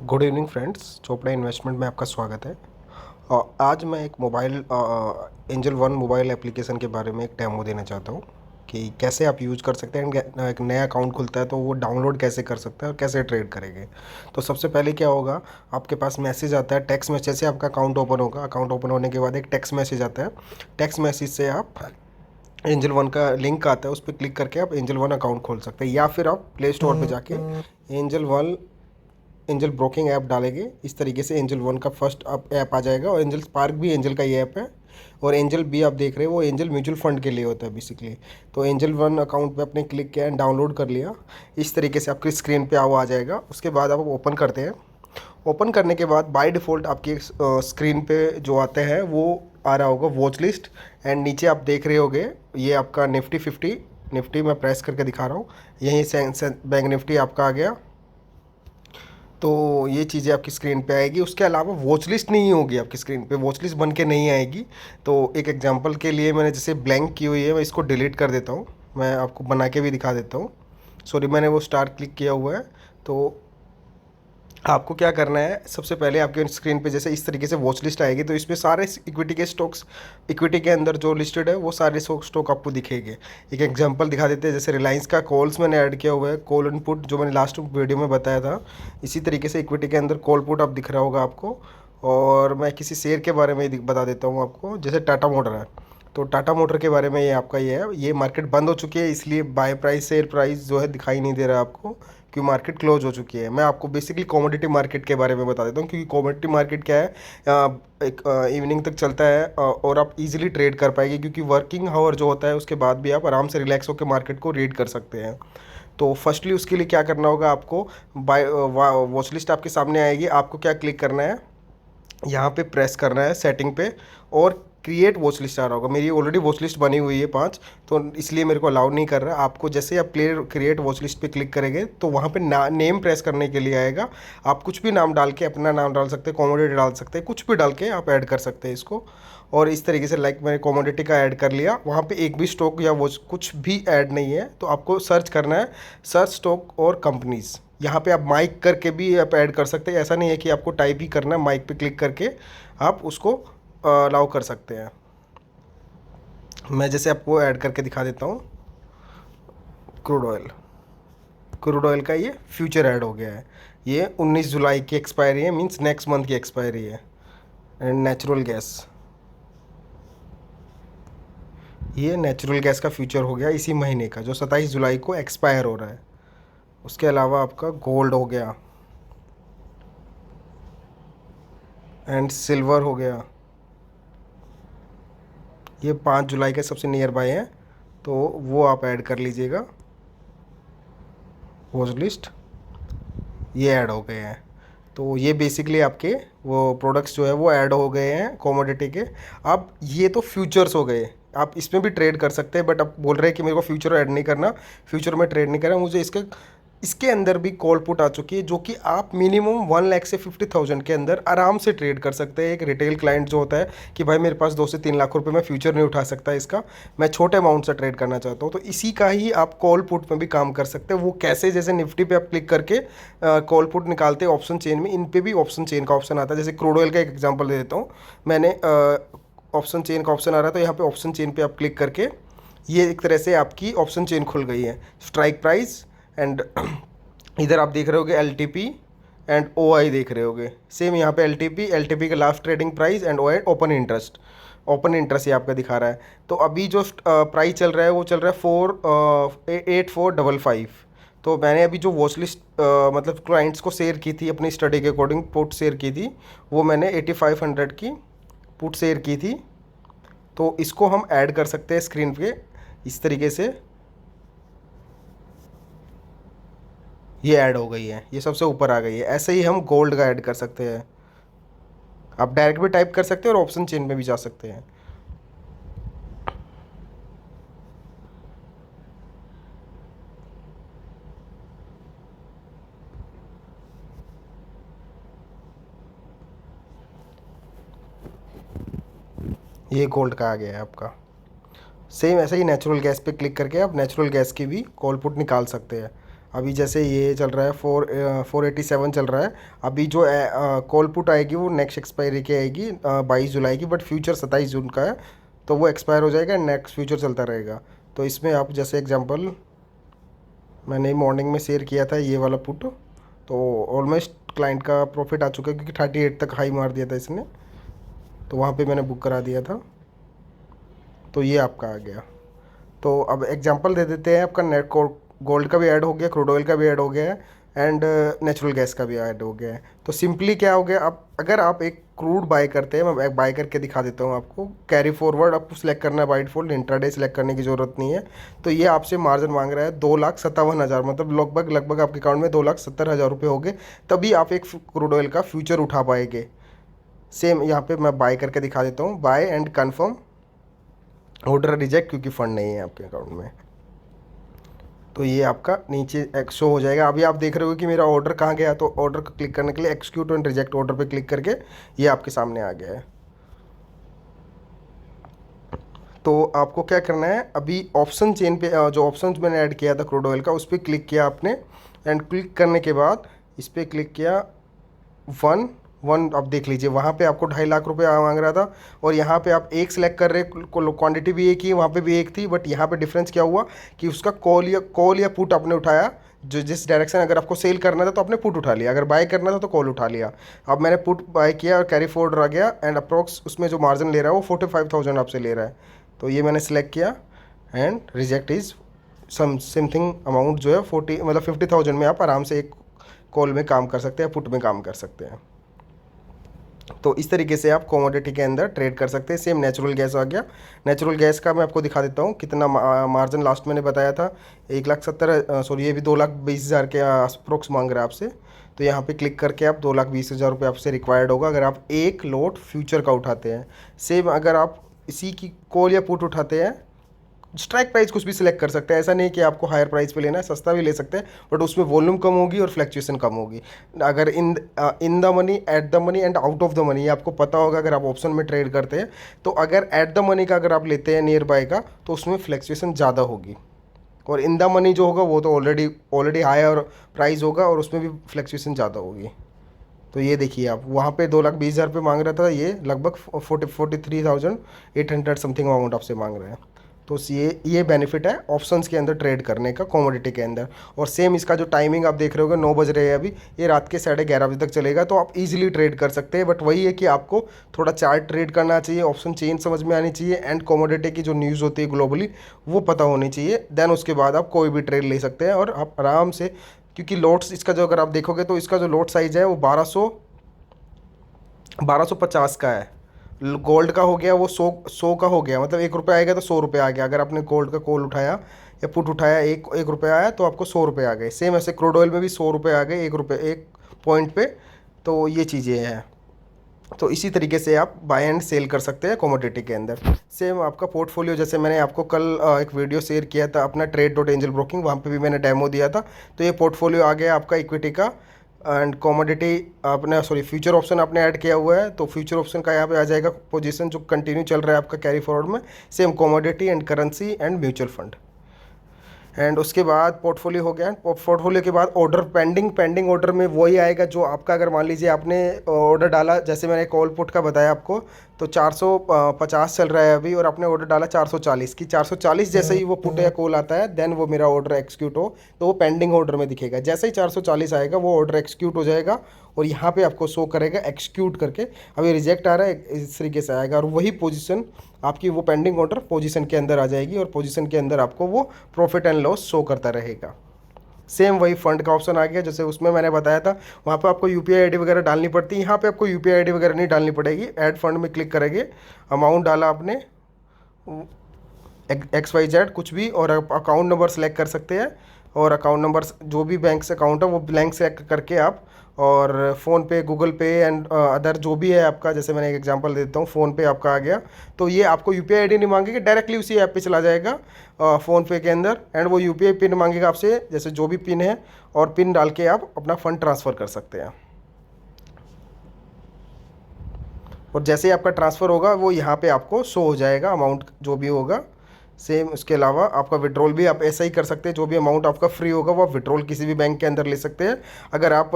Good evening friends, Chopra investment में आपका स्वागत है। आज मैं एक mobile angel one mobile application के बारे में एक डेमो देना चाहता हूँ कि कैसे आप यूज़ कर सकते हैं। एक नया अकाउंट खुलता है तो वो डाउनलोड कैसे कर सकते हैं और कैसे ट्रेड करेंगे। तो सबसे पहले क्या होगा, आपके पास मैसेज आता है, टेक्स्ट मैसेज से आपका अकाउंट ओपन होगा। अकाउंट ओपन होने के बाद एक टेक्स्ट मैसेज आता है। टेक्स्ट मैसेज से आप एंजल वन का लिंक आता है, उस पर क्लिक करके आप एंजल वन अकाउंट खोल सकते हैं, या फिर आप प्ले स्टोर पर जाके एंजल ब्रोकिंग ऐप डालेंगे। इस तरीके से एंजल वन का फर्स्ट आप ऐप आ जाएगा, और एंजल स्पार्क भी एंजल का ही ऐप है। और एंजल बी आप देख रहे हैं वो एंजल म्यूचुअल फंड के लिए होता है बेसिकली। तो एंजल वन अकाउंट पे आपने क्लिक किया एंड डाउनलोड कर लिया। इस तरीके से आपकी स्क्रीन पे आ जाएगा। उसके बाद आप ओपन करते हैं। ओपन करने के बाद बाय डिफ़ॉल्ट आपकी स्क्रीन पे जो आते हैं वो आ रहा होगा वॉच लिस्ट। एंड नीचे आप देख रहे होगे ये आपका निफ्टी 50। निफ्टी मैं प्रेस करके दिखा रहा हूँ, यहीं से बैंक निफ्टी आपका आ गया। तो ये चीज़ें आपकी स्क्रीन पे आएगी। उसके अलावा वॉच लिस्ट नहीं होगी आपकी स्क्रीन पे, वॉच लिस्ट बन के नहीं आएगी। तो एक एग्जांपल के लिए मैंने जैसे ब्लैंक की हुई है, मैं इसको डिलीट कर देता हूँ। मैं आपको बना के भी दिखा देता हूँ। सॉरी, मैंने वो स्टार क्लिक किया हुआ है। तो आपको क्या करना है, सबसे पहले आपके स्क्रीन पे जैसे इस तरीके से वॉच लिस्ट आएगी, तो इसमें सारे इक्विटी के स्टॉक्स, इक्विटी के अंदर जो लिस्टेड है वो सारे स्टॉक आपको दिखेंगे। एक एग्जांपल दिखा देते हैं, जैसे रिलायंस का कॉल्स मैंने ऐड किया हुआ है, कॉल एंड पुट, जो मैंने लास्ट वीडियो में बताया था। इसी तरीके से इक्विटी के अंदर कॉल पुट आप दिख रहा होगा आपको। और मैं किसी शेयर के बारे में बता देता हूँ आपको, जैसे टाटा मोटर है। तो टाटा मोटर के बारे में ये आपका ये है, ये मार्केट बंद हो चुकी है, इसलिए बाय प्राइस शेयर प्राइस जो है दिखाई नहीं दे रहा आपको, क्योंकि मार्केट क्लोज हो चुकी है। मैं आपको बेसिकली कमोडिटी मार्केट के बारे में बता देता हूँ, क्योंकि कमोडिटी मार्केट क्या है, एक इवनिंग तक चलता है, और आप इजीली ट्रेड कर पाएंगे, क्योंकि वर्किंग आवर जो होता है उसके बाद भी आप आराम से रिलैक्स होकर मार्केट को रीड कर सकते हैं। तो फर्स्टली उसके लिए क्या करना होगा आपको, बाय वॉच लिस्ट आपके सामने आएगी। आपको क्या क्लिक करना है, यहाँ पे प्रेस करना है सेटिंग पे, और क्रिएट वॉच लिस्ट आ रहा होगा। मेरी ऑलरेडी वॉच लिस्ट बनी हुई है 5, तो इसलिए मेरे को अलाउ नहीं कर रहा। आपको जैसे आप क्रिएट वॉच लिस्ट पे क्लिक करेंगे तो वहाँ पे नेम प्रेस करने के लिए आएगा। आप कुछ भी नाम डाल के, अपना नाम डाल सकते हैं, कॉमोडिटी डाल सकते हैं, कुछ भी डाल के आप ऐड कर सकते हैं इसको। और इस तरीके से लाइक मैंने कॉमोडिटी का ऐड कर लिया, वहाँ पे एक भी स्टॉक या वो कुछ भी ऐड नहीं है। तो आपको सर्च करना है, सर्च स्टॉक और कंपनीज़। यहाँ पे आप माइक करके भी आप ऐड कर सकते हैं, ऐसा नहीं है कि आपको टाइप ही करना है। माइक पे क्लिक करके आप उसको अलाउ कर सकते हैं। मैं जैसे आपको ऐड करके दिखा देता हूँ। क्रूड ऑयल, क्रूड ऑयल का ये फ्यूचर ऐड हो गया है। ये 19 जुलाई की एक्सपायरी है, मींस नेक्स्ट मंथ की एक्सपायरी है। एंड नेचुरल गैस, ये नेचुरल गैस का फ्यूचर हो गया इसी महीने का, जो 27 जुलाई को एक्सपायर हो रहा है। उसके अलावा आपका गोल्ड हो गया एंड सिल्वर हो गया, ये 5 जुलाई के सबसे नियर बाय हैं, तो वो आप ऐड कर लीजिएगा। वॉच लिस्ट ये ऐड हो गए हैं। तो ये बेसिकली आपके वो प्रोडक्ट्स जो है वो ऐड हो गए हैं कमोडिटी के। अब ये तो फ्यूचर्स हो गए, आप इसमें भी ट्रेड कर सकते हैं, बट आप बोल रहे हैं कि मेरे को फ्यूचर ऐड नहीं करना, फ्यूचर में ट्रेड नहीं करना मुझे। इसके अंदर भी कॉल पुट आ चुकी है, जो कि आप मिनिमम 1 लाख से 50,000 के अंदर आराम से ट्रेड कर सकते हैं। एक रिटेल क्लाइंट जो होता है कि भाई मेरे पास 2 से 3 लाख रुपए में फ्यूचर नहीं उठा सकता इसका, मैं छोटे अमाउंट से ट्रेड करना चाहता हूँ, तो इसी का ही आप कॉल पुट में भी काम कर सकते हैं। वो कैसे, जैसे निफ्टी पे आप क्लिक करके कॉल पुट निकालते हैं ऑप्शन चेन में, इन पे भी ऑप्शन चेन का ऑप्शन आता है। जैसे क्रूड ऑयल का एक एग्जाम्पल दे देता हूँ मैंने, ऑप्शन चेन का ऑप्शन आ रहा था, यहाँ पे ऑप्शन चेन पे आप क्लिक करके ये एक तरह से आपकी ऑप्शन चेन खुल गई है। स्ट्राइक प्राइस एंड इधर आप देख रहे होगे L T P and O I देख रहे होगे। सेम यहाँ पे एल टी पी का last trading price and O I open interest, open interest ये आपका दिखा रहा है। तो अभी जो प्राइस चल रहा है वो चल रहा है 8455। तो मैंने अभी जो वॉच लिस्ट मतलब क्लाइंट्स को शेयर की थी अपनी स्टडी के अकॉर्डिंग, पुट शेयर की थी, वो मैंने 8500 की पुट शेयर की थी। तो इसको हम ऐड कर सकते हैं स्क्रीन पे इस तरीके से, ये ऐड हो गई है, ये सबसे ऊपर आ गई है। ऐसे ही हम गोल्ड का ऐड कर सकते हैं, आप डायरेक्ट भी टाइप कर सकते हैं और ऑप्शन चेन में भी जा सकते हैं। ये गोल्ड का आ गया है आपका। सेम ऐसे ही नेचुरल गैस पे क्लिक करके आप नेचुरल गैस की भी कॉल पुट निकाल सकते हैं। अभी जैसे ये चल रहा है 487 चल रहा है। अभी जो कॉल पुट आएगी वो नेक्स्ट एक्सपायरी की आएगी 22 जुलाई की, बट फ्यूचर 27 जून का है, तो वो एक्सपायर हो जाएगा, नेक्स्ट फ्यूचर चलता रहेगा। तो इसमें आप जैसे एग्जांपल मैंने मॉर्निंग में शेयर किया था ये वाला पुट, तो ऑलमोस्ट क्लाइंट का प्रॉफिट आ चुका है क्योंकि 38 तक हाई मार दिया था इसने, तो वहाँ पे मैंने बुक करा दिया था, तो ये आपका आ गया। तो अब एग्जांपल दे देते हैं, आपका नेट गोल्ड का भी ऐड हो गया, क्रूड ऑयल का भी ऐड हो गया है, एंड नेचुरल गैस का भी ऐड हो गया है। तो सिंपली क्या हो गया, आप अगर आप एक क्रूड बाय करते हैं, मैं बाय करके दिखा देता हूँ आपको, कैरी फॉरवर्ड आपको सिलेक्ट करना है बाय डिफॉल्ट, इंट्राडे सिलेक्ट करने की ज़रूरत नहीं है। तो ये आपसे मार्जिन मांग रहा है 2,57,000, मतलब लगभग आपके अकाउंट में 2,70,000 रुपये हो गए, तभी आप एक क्रूड ऑयल का फ्यूचर उठा पाएंगे। सेम यहाँ पे मैं बाय करके दिखा देता हूँ, buy and confirm, order reject क्योंकि फ़ंड नहीं है आपके अकाउंट में। तो ये आपका नीचे शो हो जाएगा। अभी आप देख रहे हो कि मेरा ऑर्डर कहाँ गया, तो ऑर्डर को क्लिक करने के लिए एक्सिक्यूट एंड रिजेक्ट ऑर्डर पे क्लिक करके ये आपके सामने आ गया है। तो आपको क्या करना है, अभी ऑप्शन चेन पे जो ऑप्शन मैंने ऐड किया था क्रूड ऑयल का, उस पर क्लिक किया आपने, एंड क्लिक करने के बाद इस पर क्लिक किया वन वन। अब देख लीजिए वहाँ पे आपको 2.5 लाख रुपए मांग रहा था, और यहाँ पे आप एक सिलेक्ट कर रहे, क्वांटिटी भी एक ही, वहाँ पे भी एक थी, बट यहाँ पे डिफरेंस क्या हुआ कि उसका कॉल या पुट आपने उठाया, जो जिस डायरेक्शन अगर आपको सेल करना था तो आपने पुट उठा लिया, अगर बाय करना था तो कॉल उठा लिया। अब मैंने पुट बाय किया और कैरी फॉरवर्ड आ गया, एंड अप्रॉक्स उसमें जो मार्जिन ले रहा है वो 45,000 आपसे ले रहा है। तो ये मैंने सेलेक्ट किया and reject is something amount जो है 40, मतलब 50,000 में आप आराम से एक कॉल में काम कर सकते हैं, पुट में काम कर सकते हैं। तो इस तरीके से आप कमोडिटी के अंदर ट्रेड कर सकते हैं। सेम नेचुरल गैस आ गया, नेचुरल गैस का मैं आपको दिखा देता हूँ कितना मार्जिन लास्ट मैंने बताया था 1,70,000, सॉरी ये भी 2,20,000 के अप्रोक्स मांग रहा है आपसे। तो यहाँ पे क्लिक करके आप 2,20,000 रुपये आपसे रिक्वायर्ड होगा अगर आप एक लोट फ्यूचर का उठाते हैं। सेम अगर आप इसी की कॉल या पुट उठाते हैं, स्ट्राइक प्राइस कुछ भी सिलेक्ट कर सकते हैं, ऐसा नहीं कि आपको हायर प्राइस पे लेना है, सस्ता भी ले सकते हैं, बट उसमें वॉल्यूम कम होगी और फ्लैक्चुएशन कम होगी। अगर in the money, at the money and out of the money, ये आपको पता होगा अगर आप ऑप्शन में ट्रेड करते हैं। तो अगर एट द मनी का अगर आप लेते हैं नियर बाय का, तो उसमें फ्लैक्चुएशन ज़्यादा होगी, और इन द मनी जो होगा वो तो ऑलरेडी हाई और प्राइस होगा, और उसमें भी फ्लैक्चुएशन ज़्यादा होगी। तो ये देखिए आप वहाँ पे 2,20,000 रुपये मांग रहा था, ये लगभग 43,800 समथिंग अमाउंट आपसे मांग रहे हैं। तो ये बेनिफिट है ऑप्शंस के अंदर ट्रेड करने का, कमोडिटी के अंदर। और सेम इसका जो टाइमिंग आप देख रहे होगे 9 बज रहे हैं अभी, ये रात के 11:30 बजे तक चलेगा, तो आप इजीली ट्रेड कर सकते हैं। बट वही है कि आपको थोड़ा चार्ट ट्रेड करना चाहिए, ऑप्शन चेन समझ में आनी चाहिए, एंड कमोडिटी की जो न्यूज़ होती है ग्लोबली वो पता होनी चाहिए। देन उसके बाद आप कोई भी ट्रेड ले सकते हैं और आप आराम से, क्योंकि लोट्स इसका जो अगर आप देखोगे तो इसका जो लोट साइज है वो 1250 का है। गोल्ड का हो गया वो 100 का हो गया, मतलब 1 रुपये आएगा तो 100 रुपये आ गया। अगर आपने गोल्ड का कॉल उठाया या पुट उठाया, एक रुपये आया तो आपको 100 रुपये आ गए। सेम ऐसे क्रूड ऑयल में भी 100 रुपये आ गए 1 रुपये एक पॉइंट पे। तो ये चीज़ें हैं। तो इसी तरीके से आप बाय एंड सेल कर सकते हैं कमोडिटी के अंदर। सेम आपका पोर्टफोलियो, जैसे मैंने आपको कल एक वीडियो शेयर किया था अपना trade.angel broking, वहाँ पे भी मैंने डेमो दिया था। तो ये पोर्टफोलियो आ गया आपका इक्विटी का, एंड कमोडिटी आपने, सॉरी फ्यूचर ऑप्शन आपने ऐड किया हुआ है, तो फ्यूचर ऑप्शन का यहाँ पे आ जाएगा पोजीशन जो कंटिन्यू चल रहा है आपका कैरी फॉरवर्ड में। Same commodity and currency and mutual fund. And उसके बाद पोर्टफोलियो हो गया। पोर्टफोलियो के बाद ऑर्डर, पेंडिंग ऑर्डर में वही आएगा जो आपका, अगर मान लीजिए आपने ऑर्डर डाला, जैसे मैंने कॉल पुट का बताया आपको, तो 450 चल रहा है अभी, और आपने ऑर्डर डाला 440 की, 440 जैसे ही वो पुट या कॉल आता है, देन वो मेरा ऑर्डर एक्सिक्यूट हो, तो वो पेंडिंग ऑर्डर में दिखेगा। जैसे ही 440 आएगा वो ऑर्डर एक्सिक्यूट हो जाएगा, और यहाँ पे आपको शो करेगा एक्सिक्यूट करके। अभी रिजेक्ट आ रहा है, इस तरीके से आएगा, और वही पोजीशन आपकी वो पेंडिंग ऑर्डर पोजीशन के अंदर आ जाएगी, और पोजीशन के अंदर आपको वो प्रॉफिट एंड लॉस शो करता रहेगा। सेम वही फंड का ऑप्शन आ गया, जैसे उसमें मैंने बताया था, वहाँ पे आपको यूपीआई आईडी वगैरह डालनी पड़ती है, यहाँ पे आपको यूपीआई आईडी वगैरह नहीं डालनी पड़ेगी। ऐड फंड में क्लिक करेंगे, अमाउंट डाला आपने XYZ कुछ भी, और अकाउंट नंबर सेलेक्ट कर सकते हैं, और अकाउंट नंबर जो भी बैंक से अकाउंट है वो ब्लैंक सेलेक्ट करके आप, और फ़ोन पे, गूगल पे एंड अदर जो भी है आपका, जैसे मैंने एक एग्जांपल देता हूँ, फ़ोन पे आपका आ गया, तो ये आपको यूपीआई आईडी नहीं मांगेगी, डायरेक्टली उसी ऐप पे चला जाएगा फ़ोन पे के अंदर, एंड वो यूपीआई पिन मांगेगा आपसे, जैसे जो भी पिन है, और पिन डाल के आप अपना फ़ंड ट्रांसफ़र कर सकते हैं। और जैसे ही आपका ट्रांसफ़र होगा वो यहाँ पे आपको शो हो जाएगा अमाउंट जो भी होगा, सेम उसके अलावा आपका विड्रॉल भी आप ऐसा ही कर सकते हैं, जो भी अमाउंट आपका फ्री होगा वो आप विड्रॉल किसी भी बैंक के अंदर ले सकते हैं। अगर आप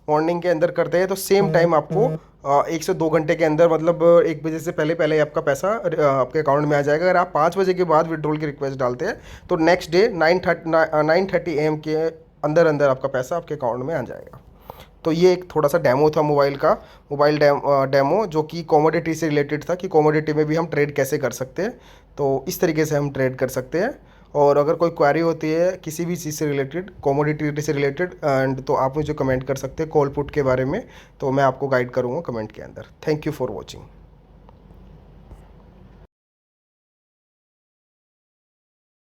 मॉर्निंग के अंदर करते हैं तो सेम टाइम आपको 1 से 2 घंटे के अंदर, मतलब 1 बजे से पहले पहले आपका पैसा आपके अकाउंट में आ जाएगा। अगर आप 5 बजे के बाद विड्रॉल की रिक्वेस्ट डालते हैं तो नेक्स्ट डे 9:30 AM के अंदर अंदर आपका पैसा आपके अकाउंट में आ जाएगा। तो ये एक थोड़ा सा डेमो था मोबाइल डेमो, जो कि कमोडिटी से रिलेटेड था, कि कमोडिटी में भी हम ट्रेड कैसे कर सकते हैं। तो इस तरीके से हम ट्रेड कर सकते हैं। और अगर कोई क्वेरी होती है किसी भी चीज़ से रिलेटेड, कमोडिटी से रिलेटेड, एंड तो आप मुझे कमेंट कर सकते हैं कॉल पुट के बारे में, तो मैं आपको गाइड करूँगा कमेंट के अंदर। Thank you for watching.